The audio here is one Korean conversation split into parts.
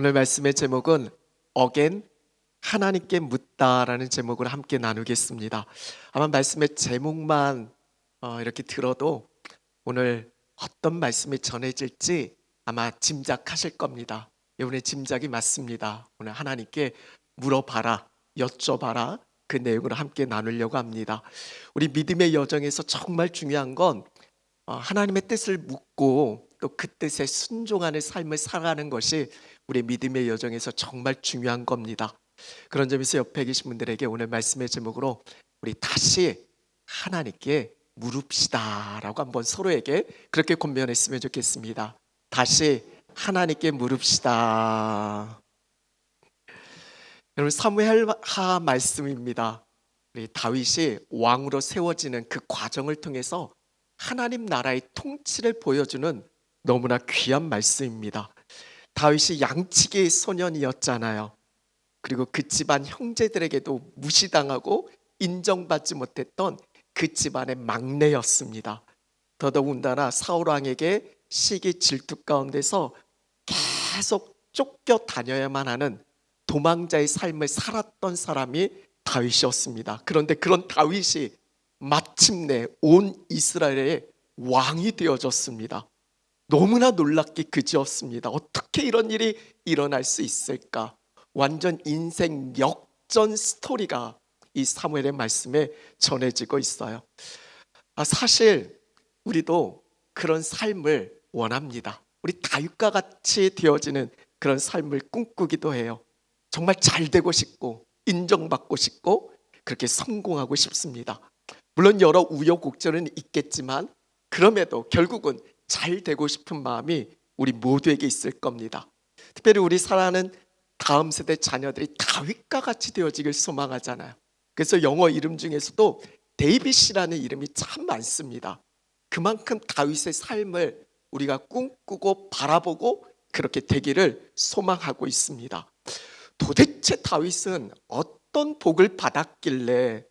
오늘 말씀의 제목은 어겐 하나님께 묻다라는 제목으로 함께 나누겠습니다. 아마 말씀의 제목만 이렇게 들어도 오늘 어떤 말씀이 전해질지 아마 짐작하실 겁니다. 여러분의 짐작이 맞습니다. 오늘 하나님께 물어봐라, 여쭤봐라, 그 내용으로 함께 나누려고 합니다. 우리 믿음의 여정에서 정말 중요한 건 하나님의 뜻을 묻고 또 그 뜻에 순종하는 삶을 살아가는 것이 우리 믿음의 여정에서 정말 중요한 겁니다. 그런 점에서 옆에 계신 분들에게 오늘 말씀의 제목으로 우리 다시 하나님께 물읍시다라고 한번 서로에게 그렇게 권면했으면 좋겠습니다. 다시 하나님께 물읍시다. 여러분, 사무엘하 말씀입니다. 우리 다윗이 왕으로 세워지는 그 과정을 통해서 하나님 나라의 통치를 보여주는 너무나 귀한 말씀입니다. 다윗이 양치기의 소년이었잖아요. 그리고 그 집안 형제들에게도 무시당하고 인정받지 못했던 그 집안의 막내였습니다. 더더군다나 사울 왕에게 시기 질투 가운데서 계속 쫓겨 다녀야만 하는 도망자의 삶을 살았던 사람이 다윗이었습니다. 그런데 그런 다윗이 마침내 온 이스라엘의 왕이 되어졌습니다. 너무나 놀랍게 그지었습니다. 어떻게 이런 일이 일어날 수 있을까? 완전 인생 역전 스토리가 이 사무엘의 말씀에 전해지고 있어요. 사실 우리도 그런 삶을 원합니다. 우리 다윗과 같이 되어지는 그런 삶을 꿈꾸기도 해요. 정말 잘 되고 싶고 인정받고 싶고 그렇게 성공하고 싶습니다. 물론 여러 우여곡절은 있겠지만 그럼에도 결국은 잘 되고 싶은 마음이 우리 모두에게 있을 겁니다. 특별히 우리 사랑하는 다음 세대 자녀들이 다윗과 같이 되어지길 소망하잖아요. 그래서 영어 이름 중에서도 데이빗이라는 이름이 참 많습니다. 그만큼 다윗의 삶을 우리가 꿈꾸고 바라보고 그렇게 되기를 소망하고 있습니다. 도대체 다윗은 어떤 복을 받았길래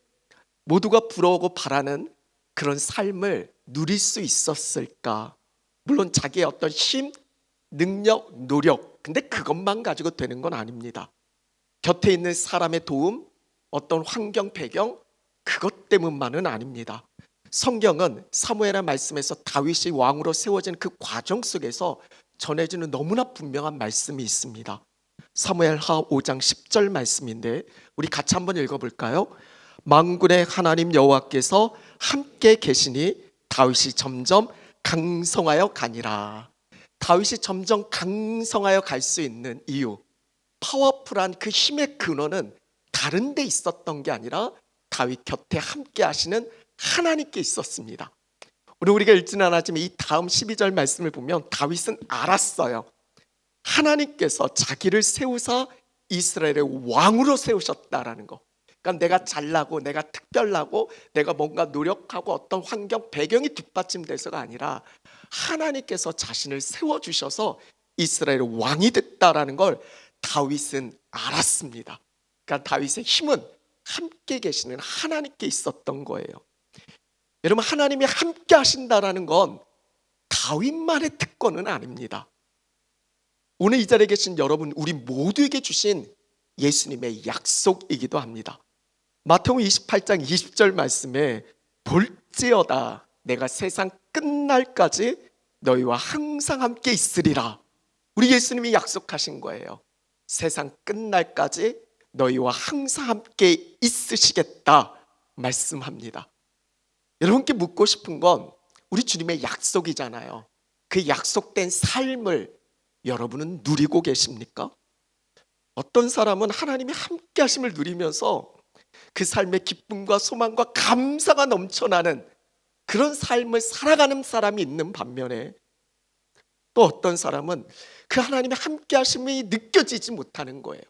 모두가 부러워하고 바라는 그런 삶을 누릴 수 있었을까? 물론 자기의 어떤 힘, 능력, 노력, 근데 그것만 가지고 되는 건 아닙니다. 곁에 있는 사람의 도움, 어떤 환경, 배경, 그것 때문만은 아닙니다. 성경은 사무엘의 말씀에서 다윗이 왕으로 세워진 그 과정 속에서 전해지는 너무나 분명한 말씀이 있습니다. 사무엘하 5장 10절 말씀인데 우리 같이 한번 읽어볼까요? 만군의 하나님 여호와께서 함께 계시니 다윗이 점점 강성하여 가니라. 다윗이 점점 강성하여 갈 수 있는 이유, 파워풀한 그 힘의 근원은 다른 데 있었던 게 아니라 다윗 곁에 함께 하시는 하나님께 있었습니다. 우리가 읽지는 않았지만 이 다음 12절 말씀을 보면 다윗은 알았어요. 하나님께서 자기를 세우사 이스라엘의 왕으로 세우셨다라는 거. 그러니까 내가 잘나고 내가 특별하고 내가 뭔가 노력하고 어떤 환경 배경이 뒷받침돼서가 아니라 하나님께서 자신을 세워주셔서 이스라엘의 왕이 됐다라는 걸 다윗은 알았습니다. 그러니까 다윗의 힘은 함께 계시는 하나님께 있었던 거예요. 여러분, 하나님이 함께 하신다라는 건 다윗만의 특권은 아닙니다. 오늘 이 자리에 계신 여러분, 우리 모두에게 주신 예수님의 약속이기도 합니다. 마태복음 28장 20절 말씀에 볼지어다 내가 세상 끝날까지 너희와 항상 함께 있으리라. 우리 예수님이 약속하신 거예요. 세상 끝날까지 너희와 항상 함께 있으시겠다 말씀합니다. 여러분께 묻고 싶은 건 우리 주님의 약속이잖아요. 그 약속된 삶을 여러분은 누리고 계십니까? 어떤 사람은 하나님이 함께 하심을 누리면서 그 삶의 기쁨과 소망과 감사가 넘쳐나는 그런 삶을 살아가는 사람이 있는 반면에 또 어떤 사람은 그 하나님의 함께 하심이 느껴지지 못하는 거예요.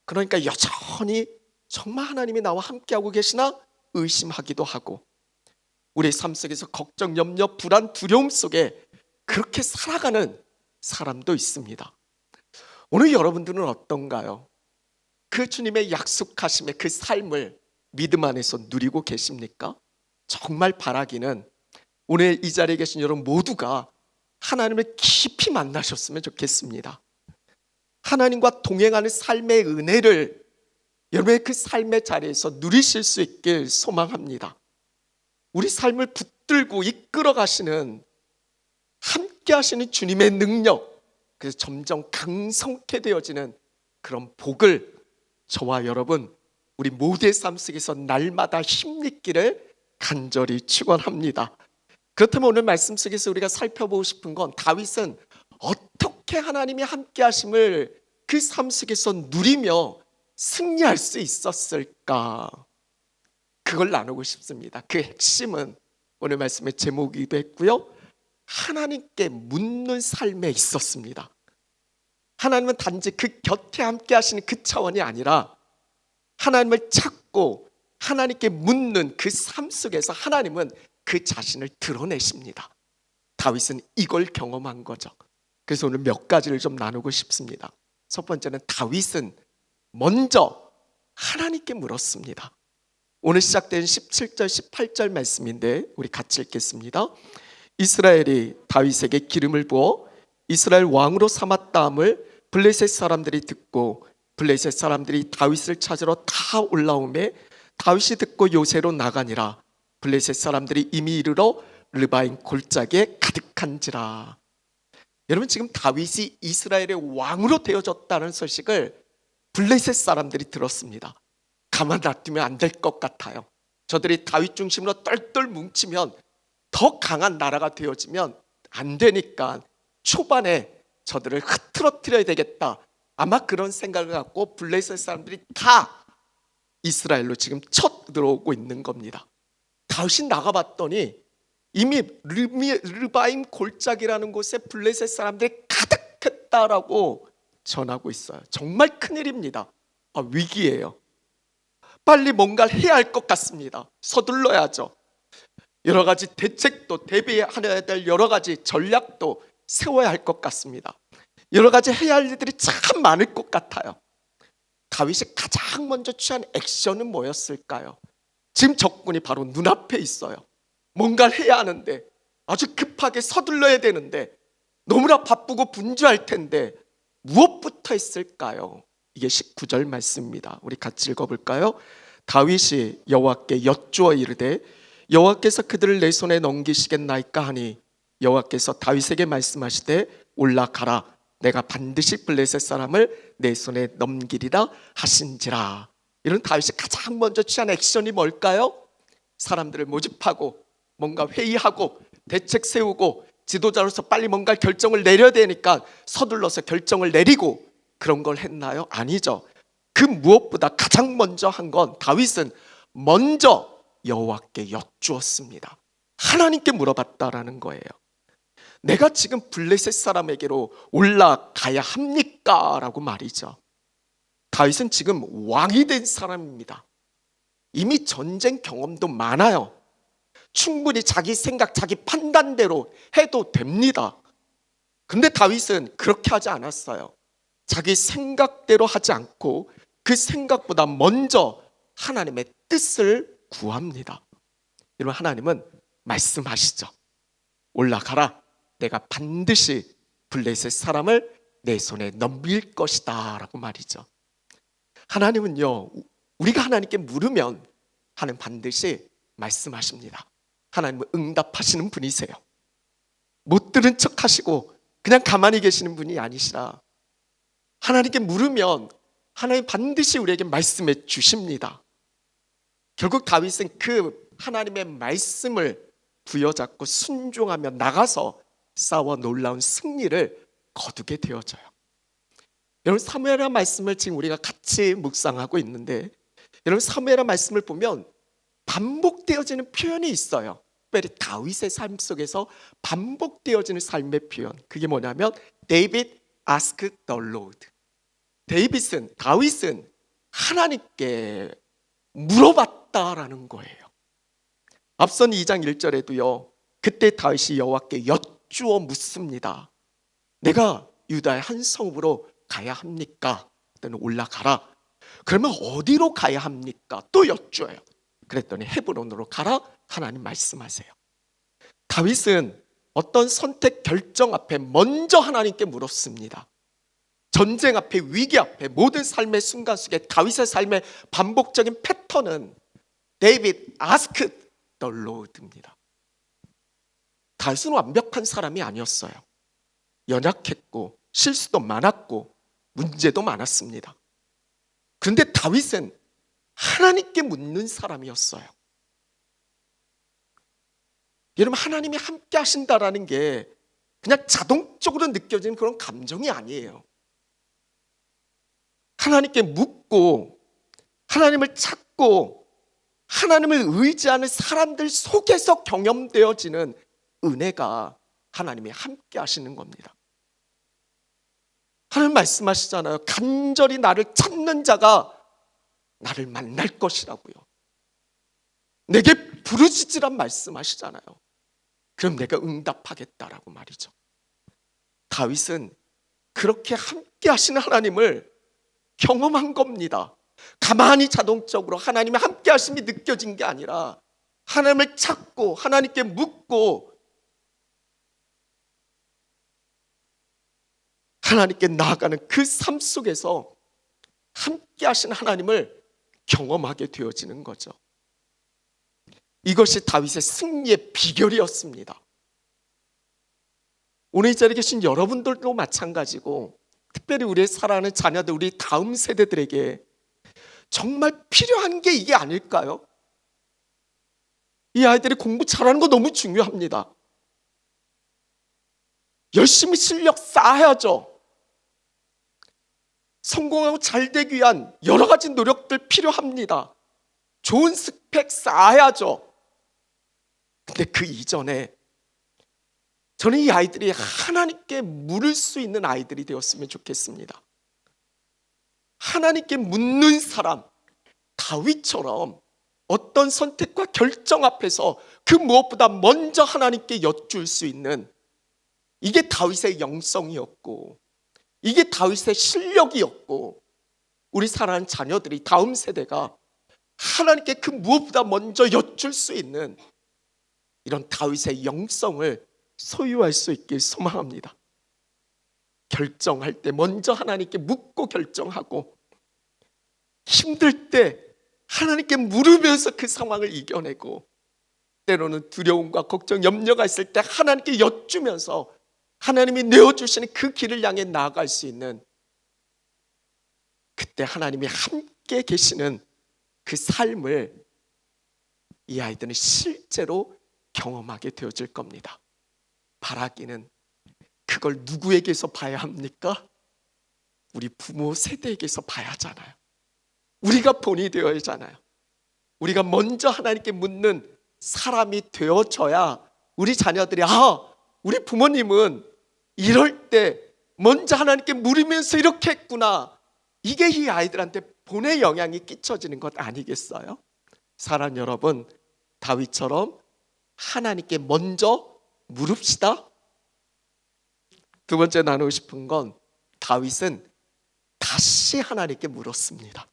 그러니까 여전히 정말 하나님이 나와 함께하고 계시나 의심하기도 하고 우리의 삶 속에서 걱정, 염려, 불안, 두려움 속에 그렇게 살아가는 사람도 있습니다. 오늘 여러분들은 어떤가요? 그 주님의 약속하심의 그 삶을 믿음 안에서 누리고 계십니까? 정말 바라기는 오늘 이 자리에 계신 여러분 모두가 하나님을 깊이 만나셨으면 좋겠습니다. 하나님과 동행하는 삶의 은혜를 여러분의 그 삶의 자리에서 누리실 수 있길 소망합니다. 우리 삶을 붙들고 이끌어 가시는 함께 하시는 주님의 능력, 그래서 점점 강성케 되어지는 그런 복을 저와 여러분 우리 모두의 삶 속에서 날마다 힘있기를 간절히 축원합니다. 그렇다면 오늘 말씀 속에서 우리가 살펴보고 싶은 건 다윗은 어떻게 하나님이 함께 하심을 그 삶 속에서 누리며 승리할 수 있었을까? 그걸 나누고 싶습니다. 그 핵심은 오늘 말씀의 제목이기도 했고요, 하나님께 묻는 삶에 있었습니다. 하나님은 단지 그 곁에 함께 하시는 그 차원이 아니라 하나님을 찾고 하나님께 묻는 그 삶 속에서 하나님은 그 자신을 드러내십니다. 다윗은 이걸 경험한 거죠. 그래서 오늘 몇 가지를 좀 나누고 싶습니다. 첫 번째는 다윗은 먼저 하나님께 물었습니다. 오늘 시작된 17절 18절 말씀인데 우리 같이 읽겠습니다. 이스라엘이 다윗에게 기름을 부어 이스라엘 왕으로 삼았다함을 블레셋 사람들이 듣고 블레셋 사람들이 다윗을 찾으러 다 올라오매 다윗이 듣고 요새로 나가니라. 블레셋 사람들이 이미 이르러 르바임 골짜기에 가득한지라. 여러분, 지금 다윗이 이스라엘의 왕으로 되어졌다는 소식을 블레셋 사람들이 들었습니다. 가만 놔두면 안 될 것 같아요. 저들이 다윗 중심으로 똘똘 뭉치면 더 강한 나라가 되어지면 안 되니까 초반에 저들을 흐트러뜨려야 되겠다. 아마 그런 생각을 갖고 블레셋 사람들이 다 이스라엘로 지금 쳐 들어오고 있는 겁니다. 다윗이 나가봤더니 이미 르바임 골짜기라는 곳에 블레셋 사람들이 가득했다라고 전하고 있어요. 정말 큰일입니다. 위기예요. 빨리 뭔가를 해야 할 것 같습니다. 서둘러야죠. 여러 가지 대책도 대비해야 될 여러 가지 전략도 세워야 할 것 같습니다. 여러 가지 해야 할 일들이 참 많을 것 같아요. 다윗이 가장 먼저 취한 액션은 뭐였을까요? 지금 적군이 바로 눈앞에 있어요. 뭔가를 해야 하는데, 아주 급하게 서둘러야 되는데, 너무나 바쁘고 분주할 텐데 무엇부터 했을까요? 이게 19절 말씀입니다. 우리 같이 읽어볼까요? 다윗이 여호와께 여쭈어 이르되 여호와께서 그들을 내 손에 넘기시겠나이까 하니 여호와께서 다윗에게 말씀하시되 올라가라. 내가 반드시 블레셋 사람을 내 손에 넘기리라 하신지라. 이런 다윗이 가장 먼저 취한 액션이 뭘까요? 사람들을 모집하고 뭔가 회의하고 대책 세우고 지도자로서 빨리 뭔가 결정을 내려야 되니까 서둘러서 결정을 내리고 그런 걸 했나요? 아니죠. 그 무엇보다 가장 먼저 한 건 다윗은 먼저 여호와께 여쭈었습니다. 하나님께 물어봤다라는 거예요. 내가 지금 블레셋 사람에게로 올라가야 합니까? 라고 말이죠. 다윗은 지금 왕이 된 사람입니다. 이미 전쟁 경험도 많아요. 충분히 자기 생각, 자기 판단대로 해도 됩니다. 근데 다윗은 그렇게 하지 않았어요. 자기 생각대로 하지 않고 그 생각보다 먼저 하나님의 뜻을 구합니다. 여러분, 하나님은 말씀하시죠. 올라가라. 내가 반드시 블레셋 사람을 내 손에 넘길 것이다 라고 말이죠. 하나님은요, 우리가 하나님께 물으면 하나님 반드시 말씀하십니다. 하나님은 응답하시는 분이세요. 못 들은 척 하시고 그냥 가만히 계시는 분이 아니시라. 하나님께 물으면 하나님 반드시 우리에게 말씀해 주십니다. 결국 다윗은 그 하나님의 말씀을 부여잡고 순종하며 나가서 싸워 놀라운 승리를 거두게 되어져요. 여러분, 사무엘의 말씀을 지금 우리가 같이 묵상하고 있는데, 여러분, 사무엘의 말씀을 보면 반복되어지는 표현이 있어요. 특별히 다윗의 삶 속에서 반복되어지는 삶의 표현, 그게 뭐냐면 David asked the Lord. 다윗은 하나님께 물어봤다라는 거예요. 앞선 2장 1절에도요, 그때 다윗이 여호와께 여쭈어 묻습니다. 내가 유다의 한 성읍으로 가야 합니까? 그때는 올라가라. 그러면 어디로 가야 합니까? 또 여쭈어요. 그랬더니 헤브론으로 가라. 하나님 말씀하세요. 다윗은 어떤 선택 결정 앞에 먼저 하나님께 물었습니다. 전쟁 앞에, 위기 앞에, 모든 삶의 순간 속에 다윗의 삶의 반복적인 패턴은 데이빗 아스크 더 로드입니다. 다윗은 완벽한 사람이 아니었어요. 연약했고 실수도 많았고 문제도 많았습니다. 그런데 다윗은 하나님께 묻는 사람이었어요. 여러분, 하나님이 함께 하신다라는 게 그냥 자동적으로 느껴지는 그런 감정이 아니에요. 하나님께 묻고 하나님을 찾고 하나님을 의지하는 사람들 속에서 경험되어지는 은혜가 하나님이 함께 하시는 겁니다. 하나님 말씀하시잖아요. 간절히 나를 찾는 자가 나를 만날 것이라고요. 내게 부르짖으란 말씀하시잖아요. 그럼 내가 응답하겠다라고 말이죠. 다윗은 그렇게 함께 하시는 하나님을 경험한 겁니다. 가만히 자동적으로 하나님의 함께 하심이 느껴진 게 아니라 하나님을 찾고 하나님께 묻고 하나님께 나아가는 그 삶 속에서 함께 하신 하나님을 경험하게 되어지는 거죠. 이것이 다윗의 승리의 비결이었습니다. 오늘 이 자리에 계신 여러분들도 마찬가지고 특별히 우리의 사랑하는 자녀들, 우리 다음 세대들에게 정말 필요한 게 이게 아닐까요? 이 아이들이 공부 잘하는 거 너무 중요합니다. 열심히 실력 쌓아야죠. 성공하고 잘 되기 위한 여러 가지 노력들 필요합니다. 좋은 스펙 쌓아야죠. 근데 그 이전에 저는 이 아이들이 하나님께 물을 수 있는 아이들이 되었으면 좋겠습니다. 하나님께 묻는 사람, 다윗처럼 어떤 선택과 결정 앞에서 그 무엇보다 먼저 하나님께 여쭐 수 있는, 이게 다윗의 영성이었고 이게 다윗의 실력이었고, 우리 사랑하는 자녀들이, 다음 세대가 하나님께 그 무엇보다 먼저 여쭐 수 있는 이런 다윗의 영성을 소유할 수 있길 소망합니다. 결정할 때 먼저 하나님께 묻고 결정하고, 힘들 때 하나님께 물으면서 그 상황을 이겨내고, 때로는 두려움과 걱정, 염려가 있을 때 하나님께 여쭈면서 하나님이 내어주시는 그 길을 향해 나아갈 수 있는, 그때 하나님이 함께 계시는 그 삶을 이 아이들은 실제로 경험하게 되어질 겁니다. 바라기는 그걸 누구에게서 봐야 합니까? 우리 부모 세대에게서 봐야 하잖아요. 우리가 본이 되어야 하잖아요. 우리가 먼저 하나님께 묻는 사람이 되어져야 우리 자녀들이, 우리 부모님은 이럴 때 먼저 하나님께 물으면서 이렇게 했구나, 이게 이 아이들한테 본의 영향이 끼쳐지는 것 아니겠어요? 사랑 여러분, 다윗처럼 하나님께 먼저 물읍시다. 두 번째 나누고 싶은 건, 다윗은 다시 하나님께 물었습니다.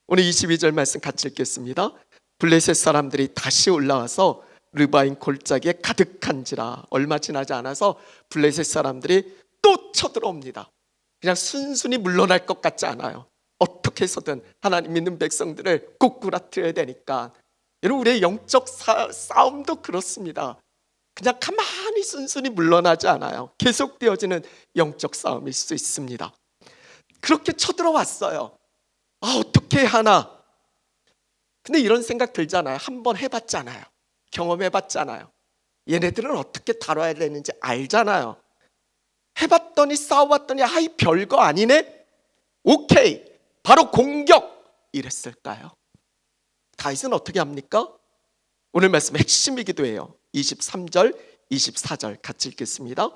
오늘 22절 말씀 같이 읽겠습니다. 블레셋 사람들이 다시 올라와서 르바임 골짜기에 가득한지라. 얼마 지나지 않아서 블레셋 사람들이 또 쳐들어옵니다. 그냥 순순히 물러날 것 같지 않아요. 어떻게 해서든 하나님 믿는 백성들을 꼬꾸라뜨려야 되니까. 여러분, 우리의 영적 싸움도 그렇습니다. 그냥 가만히 순순히 물러나지 않아요. 계속되어지는 영적 싸움일 수 있습니다. 그렇게 쳐들어왔어요. 어떻게 하나. 근데 이런 생각 들잖아요. 한번 해봤잖아요. 경험해봤잖아요. 얘네들은 어떻게 다뤄야 되는지 알잖아요. 해봤더니 싸워봤더니 아이 별거 아니네. 오케이, 바로 공격, 이랬을까요? 다윗은 어떻게 합니까? 오늘 말씀의 핵심이기도 해요. 23절 24절 같이 읽겠습니다.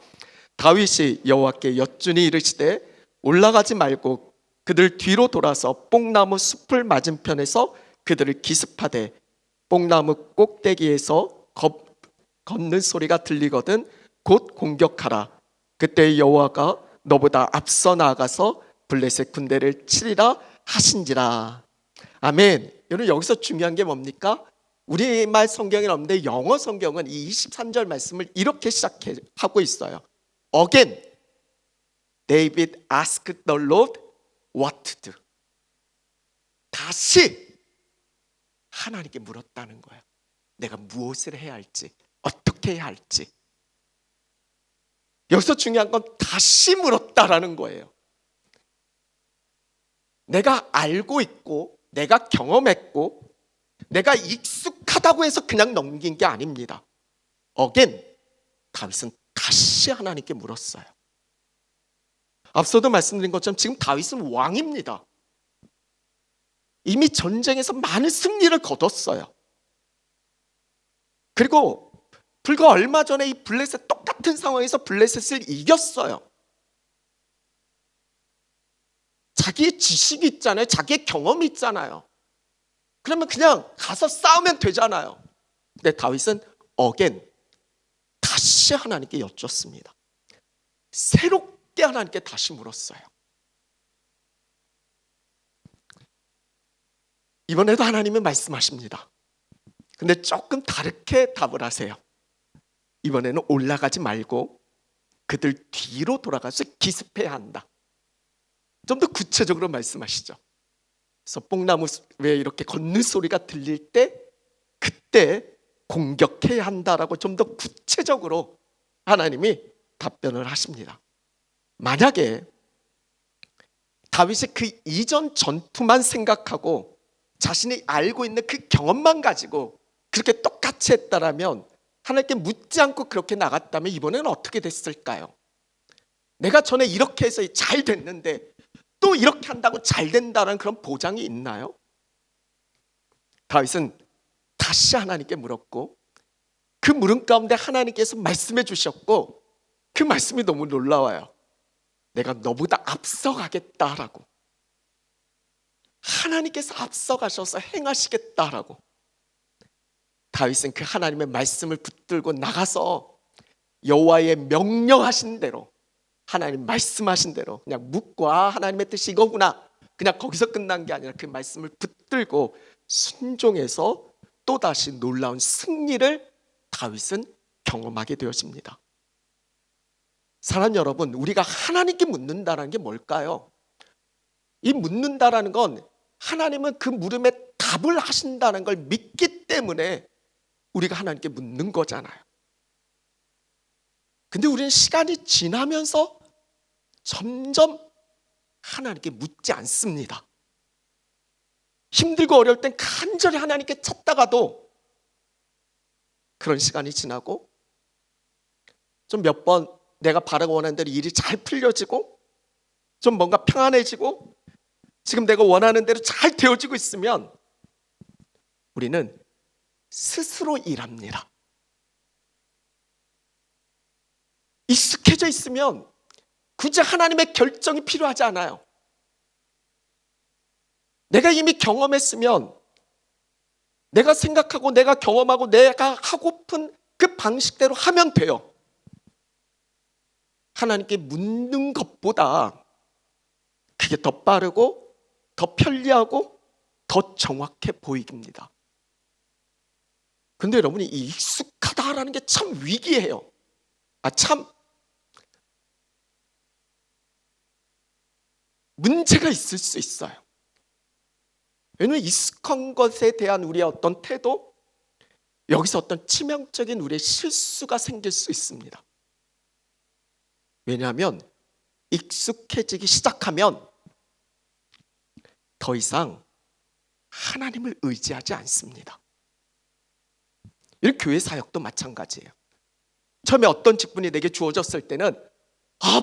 다윗이 여호와께 여쭈니 이르시되 올라가지 말고 그들 뒤로 돌아서 뽕나무 숲을 맞은편에서 그들을 기습하되 뽕나무 꼭대기에서 걷는 소리가 들리거든 곧 공격하라. 그때 여호와가 너보다 앞서 나아가서 블레셋 군대를 치리라 하신지라. 아멘. 여러분, 여기서 중요한 게 뭡니까? 우리말 성경에는 없는데 영어 성경은 이 23절 말씀을 이렇게 시작하고 있어요. Again, David asked the Lord what to do. 다시 하나님께 물었다는 거예요. 내가 무엇을 해야 할지, 어떻게 해야 할지. 여기서 중요한 건 다시 물었다라는 거예요. 내가 알고 있고 내가 경험했고 내가 익숙하다고 해서 그냥 넘긴 게 아닙니다. Again, 다윗은 다시 하나님께 물었어요. 앞서도 말씀드린 것처럼 지금 다윗은 왕입니다. 이미 전쟁에서 많은 승리를 거뒀어요. 그리고 불과 얼마 전에 이 블레셋 똑같은 상황에서 블레셋을 이겼어요. 자기의 지식이 있잖아요. 자기의 경험이 있잖아요. 그러면 그냥 가서 싸우면 되잖아요. 근데 다윗은 again 다시 하나님께 여쭙습니다. 새롭게 하나님께 다시 물었어요. 이번에도 하나님이 말씀하십니다. 근데 조금 다르게 답을 하세요. 이번에는 올라가지 말고 그들 뒤로 돌아가서 기습해야 한다. 좀 더 구체적으로 말씀하시죠. 그래서 뽕나무에 이렇게 걷는 소리가 들릴 때 그때 공격해야 한다라고 좀 더 구체적으로 하나님이 답변을 하십니다. 만약에 다윗이 그 이전 전투만 생각하고 자신이 알고 있는 그 경험만 가지고 그렇게 똑같이 했다라면, 하나님께 묻지 않고 그렇게 나갔다면 이번에는 어떻게 됐을까요? 내가 전에 이렇게 해서 잘 됐는데 또 이렇게 한다고 잘 된다는 그런 보장이 있나요? 다윗은 다시 하나님께 물었고 그 물음 가운데 하나님께서 말씀해 주셨고 그 말씀이 너무 놀라워요. 내가 너보다 앞서가겠다라고. 하나님께서 앞서가셔서 행하시겠다라고. 다윗은 그 하나님의 말씀을 붙들고 나가서 여호와의 명령하신 대로, 하나님 말씀하신 대로 그냥 묻고 하나님의 뜻이 이거구나, 그냥 거기서 끝난 게 아니라 그 말씀을 붙들고 순종해서 또다시 놀라운 승리를 다윗은 경험하게 되어집니다. 사랑하는 여러분, 우리가 하나님께 묻는다는 게 뭘까요? 이 묻는다라는 건 하나님은 그 물음에 답을 하신다는 걸 믿기 때문에 우리가 하나님께 묻는 거잖아요. 근데 우리는 시간이 지나면서 점점 하나님께 묻지 않습니다. 힘들고 어려울 땐 간절히 하나님께 찾다가도 그런 시간이 지나고 좀 몇 번 내가 바라고 원하는 대로 일이 잘 풀려지고 좀 뭔가 평안해지고 지금 내가 원하는 대로 잘 되어지고 있으면 우리는 스스로 일합니다. 익숙해져 있으면 굳이 하나님의 결정이 필요하지 않아요. 내가 이미 경험했으면 내가 생각하고 내가 경험하고 내가 하고픈 그 방식대로 하면 돼요. 하나님께 묻는 것보다 그게 더 빠르고 더 편리하고 더 정확해 보입니다. 근데 여러분이 이 익숙하다라는 게 참 위기예요. 참 문제가 있을 수 있어요. 왜냐하면 익숙한 것에 대한 우리의 어떤 태도, 여기서 어떤 치명적인 우리의 실수가 생길 수 있습니다. 왜냐하면 익숙해지기 시작하면 더 이상 하나님을 의지하지 않습니다. 이 교회 사역도 마찬가지예요. 처음에 어떤 직분이 내게 주어졌을 때는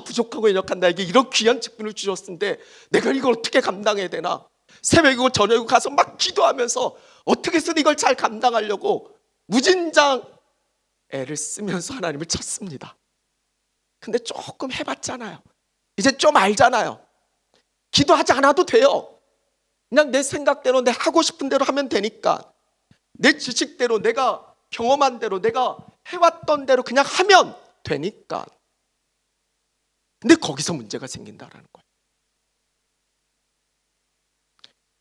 부족하고 연약한 나에게 이런 귀한 직분을 주셨는데 내가 이걸 어떻게 감당해야 되나, 새벽이고 저녁이고 가서 막 기도하면서 어떻게 해서든 이걸 잘 감당하려고 무진장 애를 쓰면서 하나님을 찾습니다. 근데 조금 해봤잖아요. 이제 좀 알잖아요. 기도하지 않아도 돼요. 그냥 내 생각대로 내 하고 싶은 대로 하면 되니까, 내 지식대로 내가 경험한 대로 내가 해왔던 대로 그냥 하면 되니까. 근데 거기서 문제가 생긴다라는 거예요.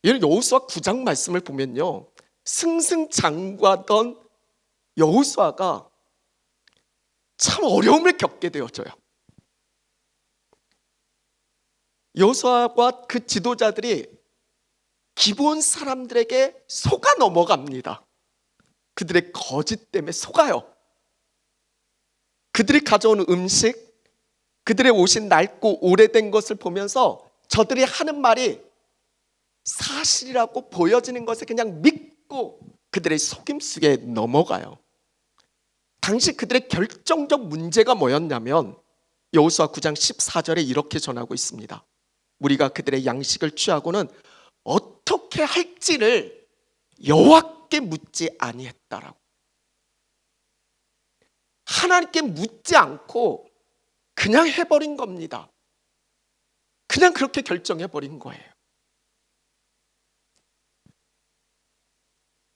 예를 여호수아 9장 말씀을 보면요, 승승장구하던 여호수아가 참 어려움을 겪게 되어져요. 여호수아와 그 지도자들이 기브온 사람들에게 속아 넘어갑니다. 그들의 거짓 때문에 속아요. 그들이 가져온 음식, 그들의 옷이 낡고 오래된 것을 보면서 저들이 하는 말이 사실이라고 보여지는 것을 그냥 믿고 그들의 속임수에 넘어가요. 당시 그들의 결정적 문제가 뭐였냐면 여호수아 9장 14절에 이렇게 전하고 있습니다. 우리가 그들의 양식을 취하고는 어떻게 할지를 여호와께 묻지 아니했다라고. 하나님께 묻지 않고 그냥 해버린 겁니다. 그냥 그렇게 결정해버린 거예요.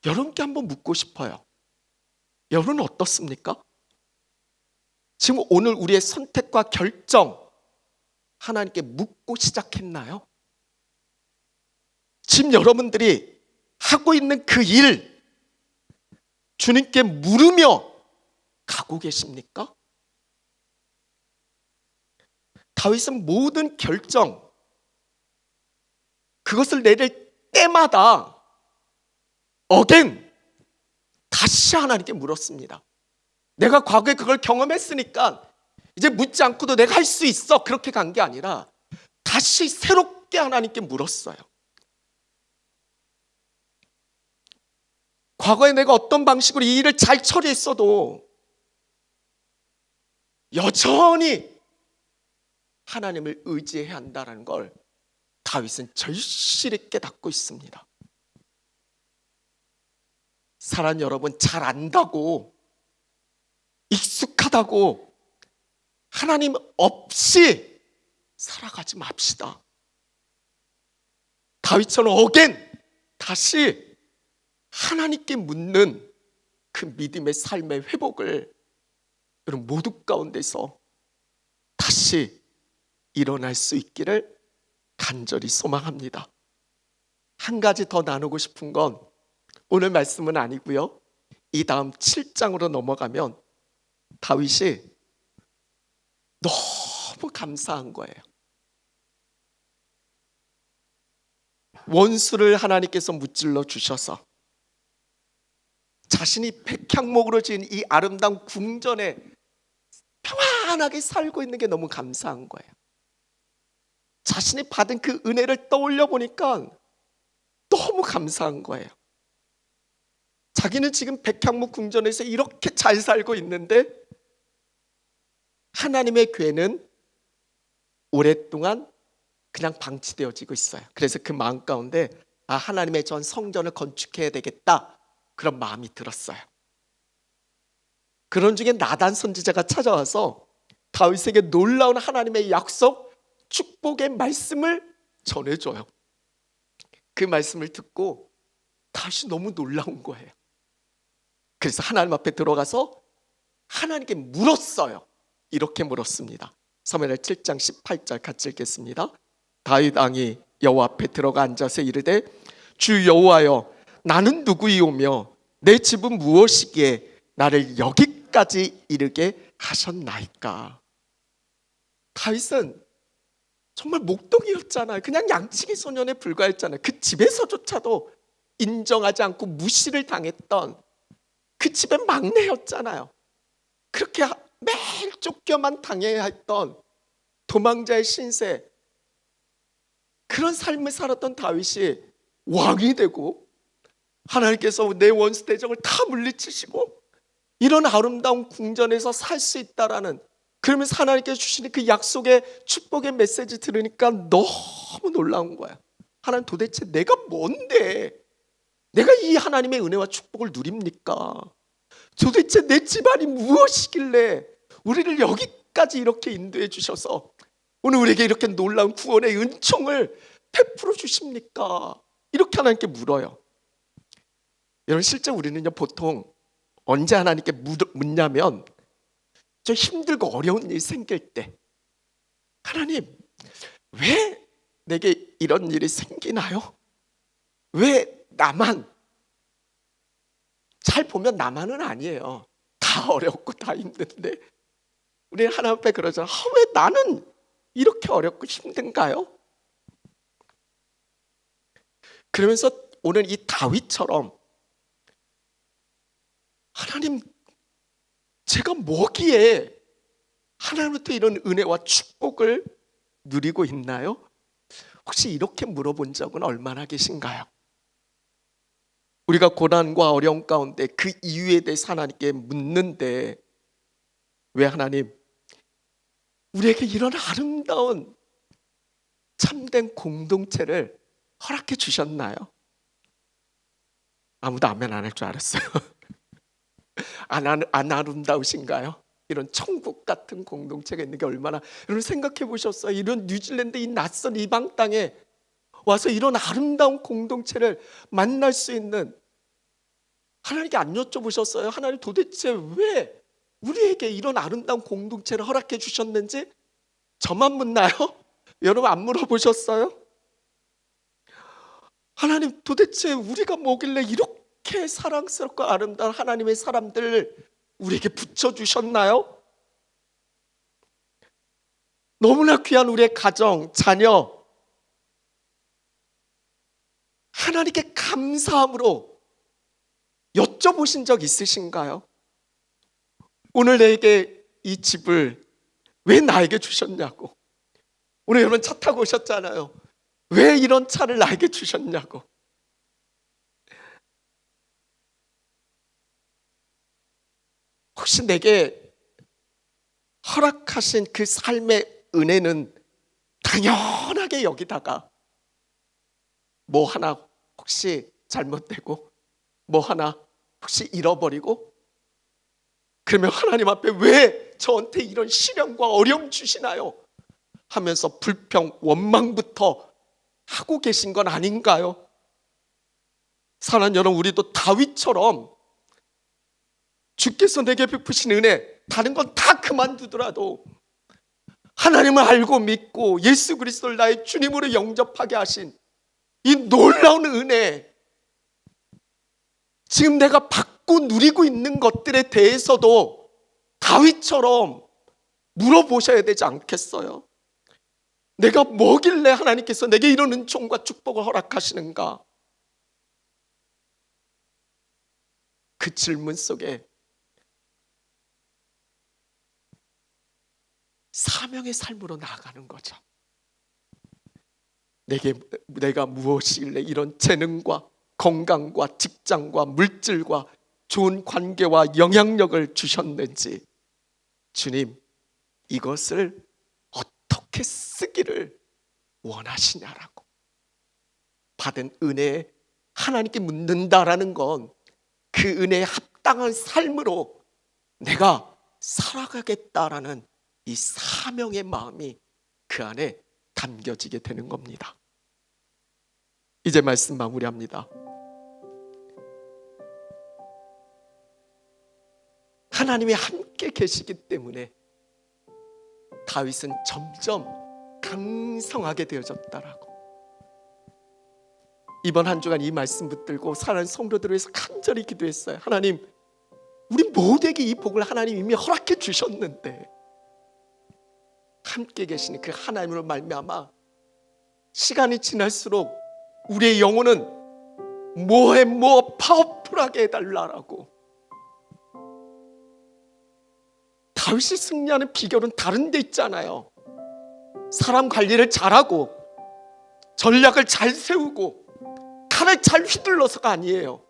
여러분께 한번 묻고 싶어요. 여러분은 어떻습니까? 지금 오늘 우리의 선택과 결정 하나님께 묻고 시작했나요? 지금 여러분들이 하고 있는 그 일 주님께 물으며 가고 계십니까? 다윗은 모든 결정 그것을 내릴 때마다 다시 하나님께 물었습니다. 내가 과거에 그걸 경험했으니까 이제 묻지 않고도 내가 할 수 있어, 그렇게 간 게 아니라 다시 새롭게 하나님께 물었어요. 과거에 내가 어떤 방식으로 이 일을 잘 처리했어도 여전히 하나님을 의지해야 한다는 걸 다윗은 절실히 깨닫고 있습니다. 사랑 여러분, 잘 안다고, 익숙하다고 하나님 없이 살아가지 맙시다. 다윗처럼 다시 하나님께 묻는 그 믿음의 삶의 회복을 여러분 모두 가운데서 다시 일어날 수 있기를 간절히 소망합니다. 한 가지 더 나누고 싶은 건 오늘 말씀은 아니고요. 이 다음 7장으로 넘어가면 다윗이 너무 감사한 거예요. 원수를 하나님께서 무찔러 주셔서 자신이 백향목으로 지은 이 아름다운 궁전에 평안하게 살고 있는 게 너무 감사한 거예요. 자신이 받은 그 은혜를 떠올려 보니까 너무 감사한 거예요. 자기는 지금 백향목 궁전에서 이렇게 잘 살고 있는데 하나님의 괴는 오랫동안 그냥 방치되어지고 있어요. 그래서 그 마음 가운데 하나님의 전 성전을 건축해야 되겠다, 그런 마음이 들었어요. 그런 중에 나단 선지자가 찾아와서 다윗에게 놀라운 하나님의 약속, 축복의 말씀을 전해줘요. 그 말씀을 듣고 다시 너무 놀라운 거예요. 그래서 하나님 앞에 들어가서 하나님께 물었어요. 이렇게 물었습니다. 사무엘 7장 18절 같이 읽겠습니다. 다윗 왕이 여호와 앞에 들어가 앉아서 이르되 주 여호와여, 나는 누구이오며 내 집은 무엇이기에 나를 여기까지 이르게 하셨나이까. 다윗은 정말 목동이었잖아요. 그냥 양치기 소년에 불과했잖아요. 그 집에서조차도 인정하지 않고 무시를 당했던 그 집의 막내였잖아요. 그렇게 매일 쫓겨만 당해야 했던 도망자의 신세, 그런 삶을 살았던 다윗이 왕이 되고 하나님께서 내 원수 대적을 다 물리치시고 이런 아름다운 궁전에서 살 수 있다라는, 그러면서 하나님께서 주시는 그 약속의 축복의 메시지 들으니까 너무 놀라운 거야. 하나님, 도대체 내가 뭔데 내가 이 하나님의 은혜와 축복을 누립니까? 도대체 내 집안이 무엇이길래 우리를 여기까지 이렇게 인도해 주셔서 오늘 우리에게 이렇게 놀라운 구원의 은총을 베풀어 주십니까? 이렇게 하나님께 물어요. 여러분, 실제 우리는요, 보통 언제 하나님께 묻냐면 좀 힘들고 어려운 일이 생길 때, 하나님, 왜 내게 이런 일이 생기나요? 왜 나만? 잘 보면 나만은 아니에요. 다 어렵고 다 힘든데 우리는 하나님 앞에 그러잖아요. 왜 나는 이렇게 어렵고 힘든가요? 그러면서 오늘 이 다윗처럼 하나님, 제가 뭐기에 하나님부터 이런 은혜와 축복을 누리고 있나요? 혹시 이렇게 물어본 적은 얼마나 계신가요? 우리가 고난과 어려움 가운데 그 이유에 대해서 하나님께 묻는데, 왜 하나님 우리에게 이런 아름다운 참된 공동체를 허락해 주셨나요? 아무도 아멘 안 할 줄 알았어요. 안 아름다우신가요? 이런 천국 같은 공동체가 있는 게 얼마나, 여러분 생각해 보셨어요? 이런 뉴질랜드 이 낯선 이방 땅에 와서 이런 아름다운 공동체를 만날 수 있는, 하나님께 안 여쭤보셨어요? 하나님 도대체 왜 우리에게 이런 아름다운 공동체를 허락해 주셨는지 저만 묻나요? 여러분 안 물어보셨어요? 하나님 도대체 우리가 뭐길래 이렇게 사랑스럽고 아름다운 하나님의 사람들을 우리에게 붙여주셨나요? 너무나 귀한 우리의 가정, 자녀, 하나님께 감사함으로 여쭤보신 적 있으신가요? 오늘 내게 이 집을 왜 나에게 주셨냐고. 오늘 여러분 차 타고 오셨잖아요. 왜 이런 차를 나에게 주셨냐고. 혹시 내게 허락하신 그 삶의 은혜는 당연하게 여기다가 뭐 하나 혹시 잘못되고 뭐 하나 혹시 잃어버리고, 그러면 하나님 앞에 왜 저한테 이런 시련과 어려움 주시나요? 하면서 불평, 원망부터 하고 계신 건 아닌가요? 사랑하는 여러분, 우리도 다윗처럼 주께서 내게 베푸신 은혜, 다른 건 다 그만두더라도 하나님을 알고 믿고 예수 그리스도를 나의 주님으로 영접하게 하신 이 놀라운 은혜, 지금 내가 받고 누리고 있는 것들에 대해서도 다윗처럼 물어보셔야 되지 않겠어요? 내가 뭐길래 하나님께서 내게 이런 은총과 축복을 허락하시는가? 그 질문 속에 사명의 삶으로 나아가는 거죠. 내가 무엇이길래 이런 재능과 건강과 직장과 물질과 좋은 관계와 영향력을 주셨는지, 주님 이것을 어떻게 쓰기를 원하시냐라고. 받은 은혜에 하나님께 묻는다라는 건 그 은혜에 합당한 삶으로 내가 살아가겠다라는 이 사명의 마음이 그 안에 담겨지게 되는 겁니다. 이제 말씀 마무리합니다. 하나님이 함께 계시기 때문에 다윗은 점점 강성하게 되어졌다라고. 이번 한 주간 이 말씀 붙들고 사랑하는 성도들을 위해서 간절히 기도했어요. 하나님, 우리 모두에게 이 복을 하나님 이미 허락해 주셨는데 함께 계시는 그 하나님으로 말미암아 시간이 지날수록 우리의 영혼은 뭐에 뭐 파워풀하게 해달라고. 다윗이 승리하는 비결은 다른 데 있잖아요. 사람 관리를 잘하고 전략을 잘 세우고 칼을 잘 휘둘러서가 아니에요.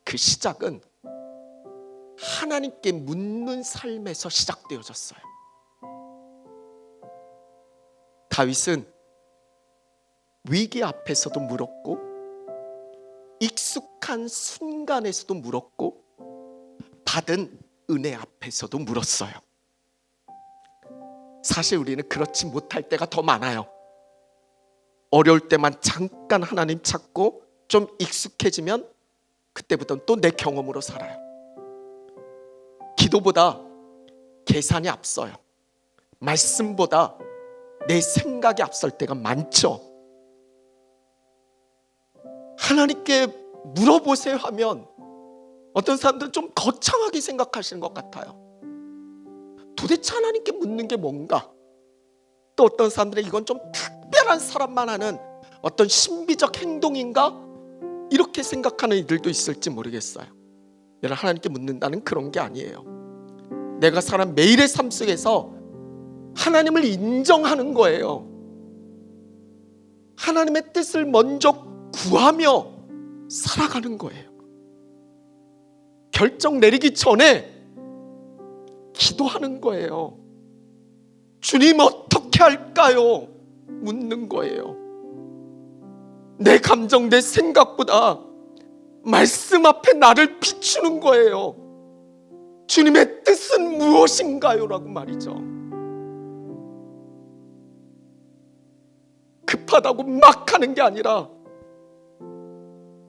그 시작은 하나님께 묻는 삶에서 시작되어졌어요. 다윗은 위기 앞에서도 물었고 익숙한 순간에서도 물었고 받은 은혜 앞에서도 물었어요. 사실 우리는 그렇지 못할 때가 더 많아요. 어려울 때만 잠깐 하나님 찾고 좀 익숙해지면 그때부터는 또 내 경험으로 살아요. 기도보다 계산이 앞서요. 말씀보다 내 생각이 앞설 때가 많죠. 하나님께 물어보세요 하면 어떤 사람들은 좀 거창하게 생각하시는 것 같아요. 도대체 하나님께 묻는 게 뭔가? 또 어떤 사람들은 이건 좀 특별한 사람만 하는 어떤 신비적 행동인가? 이렇게 생각하는 이들도 있을지 모르겠어요. 여러분, 하나님께 묻는다는 그런 게 아니에요. 내가 살아가는 매일의 삶 속에서 하나님을 인정하는 거예요. 하나님의 뜻을 먼저 구하며 살아가는 거예요. 결정 내리기 전에 기도하는 거예요. 주님 어떻게 할까요? 묻는 거예요. 내 감정, 내 생각보다 말씀 앞에 나를 비추는 거예요. 주님의 뜻은 무엇인가요? 라고 말이죠. 급하다고 막 하는 게 아니라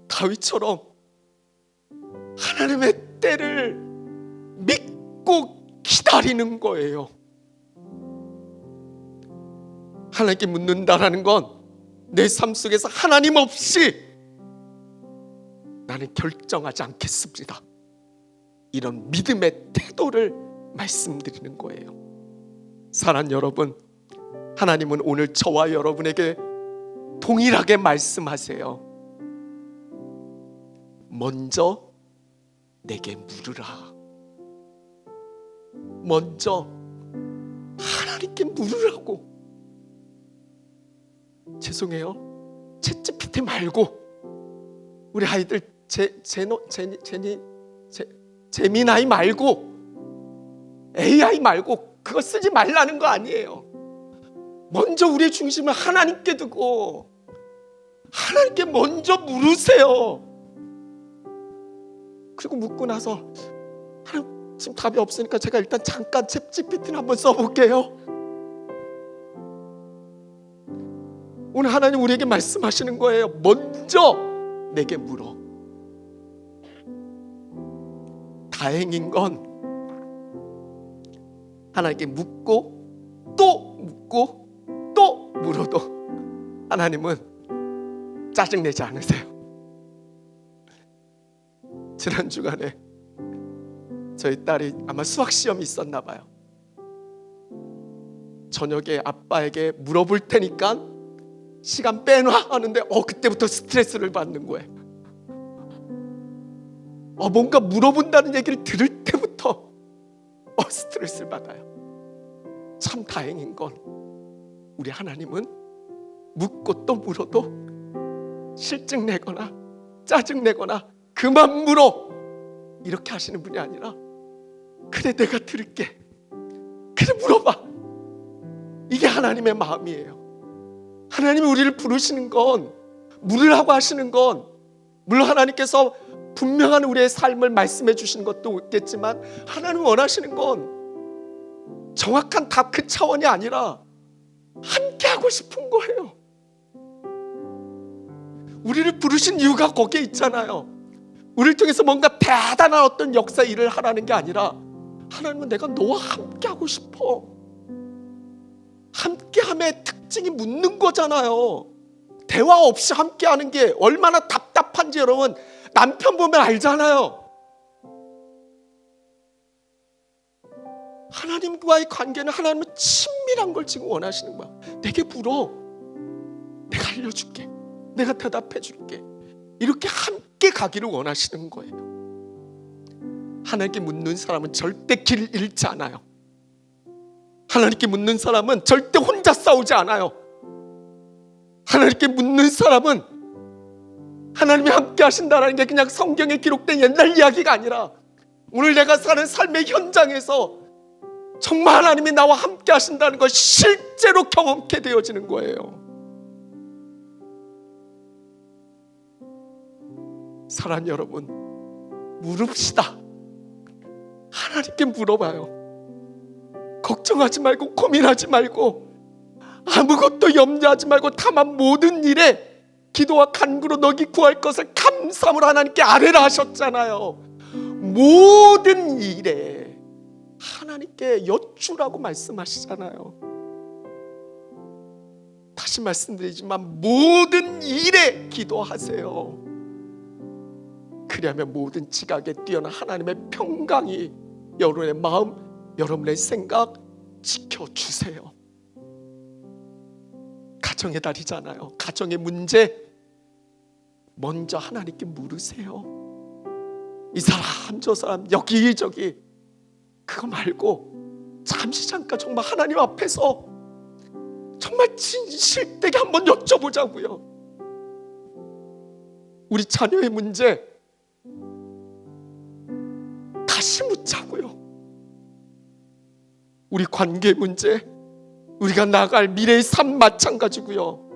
다윗처럼 하나님의 때를 믿고 기다리는 거예요. 하나님께 묻는다라는 건 내 삶 속에서 하나님 없이 나는 결정하지 않겠습니다. 이런 믿음의 태도를 말씀드리는 거예요. 사랑하는 여러분, 하나님은 오늘 저와 여러분에게 동일하게 말씀하세요. 먼저 내게 물으라. 먼저 하나님께 물으라고. 죄송해요, 챗GPT 말고, 우리 아이들 제미나이 말고, AI 말고 그거 쓰지 말라는 거 아니에요. 먼저 우리의 중심을 하나님께 두고 하나님께 먼저 물으세요. 그리고 묻고 나서 하나님 지금 답이 없으니까 제가 일단 잠깐 챗GPT를 한번 써볼게요. 오늘 하나님 우리에게 말씀하시는 거예요. 먼저 내게 물어. 다행인 건 하나님께 묻고 또 묻고 또 물어도 하나님은 짜증내지 않으세요. 지난 주간에 저희 딸이 아마 수학 시험이 있었나 봐요. 저녁에 아빠에게 물어볼 테니까 시간 빼놔 하는데 그때부터 스트레스를 받는 거예요. 뭔가 물어본다는 얘기를 들을 때부터 스트레스를 받아요. 참 다행인 건 우리 하나님은 묻고 또 물어도 실증내거나 짜증내거나 그만 물어 이렇게 하시는 분이 아니라, 그래 내가 들을게, 그래 물어봐, 이게 하나님의 마음이에요. 하나님이 우리를 부르시는 건, 물으라고 하시는 건, 물론 하나님께서 분명한 우리의 삶을 말씀해 주시는 것도 있겠지만, 하나님 원하시는 건 정확한 답 그 차원이 아니라 함께 하고 싶은 거예요. 우리를 부르신 이유가 거기에 있잖아요. 우리를 통해서 뭔가 대단한 어떤 역사 일을 하라는 게 아니라, 하나님은 내가 너와 함께 하고 싶어. 함께함의 특징이 묻는 거잖아요. 대화 없이 함께하는 게 얼마나 답답한지 여러분 남편 보면 알잖아요. 하나님과의 관계는 하나님은 친밀한 걸 지금 원하시는 거야. 내게 물어, 내가 알려줄게, 내가 대답해 줄게. 이렇게 함께 가기를 원하시는 거예요. 하나님께 묻는 사람은 절대 길 잃지 않아요. 하나님께 묻는 사람은 절대 혼자 싸우지 않아요. 하나님께 묻는 사람은 하나님이 함께 하신다는 게 그냥 성경에 기록된 옛날 이야기가 아니라, 오늘 내가 사는 삶의 현장에서 정말 하나님이 나와 함께 하신다는 걸 실제로 경험케 되어지는 거예요. 사랑하는 여러분, 물읍시다. 하나님께 물어봐요. 걱정하지 말고 고민하지 말고 아무것도 염려하지 말고, 다만 모든 일에 기도와 간구로 너희 구할 것을 감사함으로 하나님께 아뢰라 하셨잖아요. 모든 일에 하나님께 여쭈라고 말씀하시잖아요. 다시 말씀드리지만 모든 일에 기도하세요. 그리하면 모든 지각에 뛰어난 하나님의 평강이 여러분의 마음, 여러분의 생각 지켜주세요. 가정의 달이잖아요. 가정의 문제 먼저 하나님께 물으세요. 이 사람 저 사람 여기저기 그거 말고 잠시 잠깐 정말 하나님 앞에서 정말 진실되게 한번 여쭤보자고요. 우리 자녀의 문제 다시 묻자고요. 우리 관계 문제, 우리가 나갈 미래의 삶 마찬가지고요.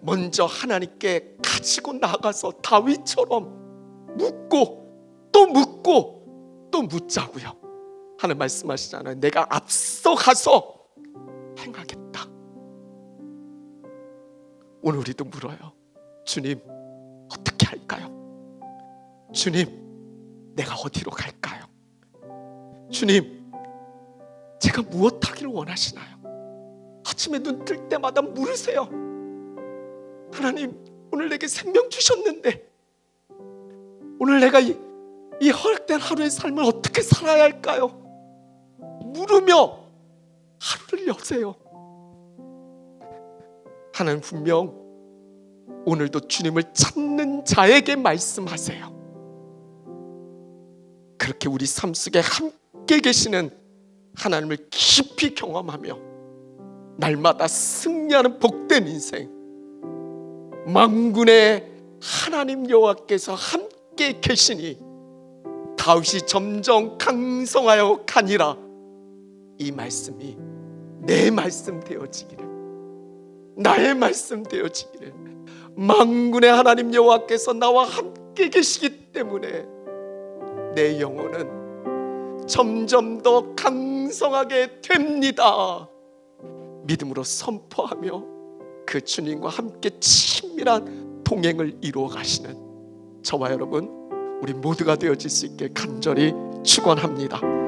먼저 하나님께 가지고 나가서 다윗처럼 묻고 또 묻고 또 묻자고요. 하나님 말씀하시잖아요. 내가 앞서 가서 행하겠다. 오늘 우리도 물어요. 주님, 어떻게 할까요? 주님, 내가 어디로 갈까요? 주님, 제가 무엇 하기를 원하시나요? 아침에 눈 뜰 때마다 물으세요. 하나님, 오늘 내게 생명 주셨는데 오늘 내가 이 허락된 하루의 삶을 어떻게 살아야 할까요? 물으며 하루를 여세요. 하나님 분명 오늘도 주님을 찾는 자에게 말씀하세요. 그렇게 우리 삶 속에 함께 계시는 하나님을 깊이 경험하며 날마다 승리하는 복된 인생, 만군의 하나님 여호와께서 함께 계시니 다윗이 점점 강성하여 가니라. 이 말씀이 내 말씀 되어지기를, 나의 말씀 되어지기를. 만군의 하나님 여호와께서 나와 함께 계시기 때문에 내 영혼은 점점 더 강성하게 됩니다. 믿음으로 선포하며 그 주님과 함께 친밀한 동행을 이루어 가시는 저와 여러분, 우리 모두가 되어질 수 있게 간절히 축원합니다.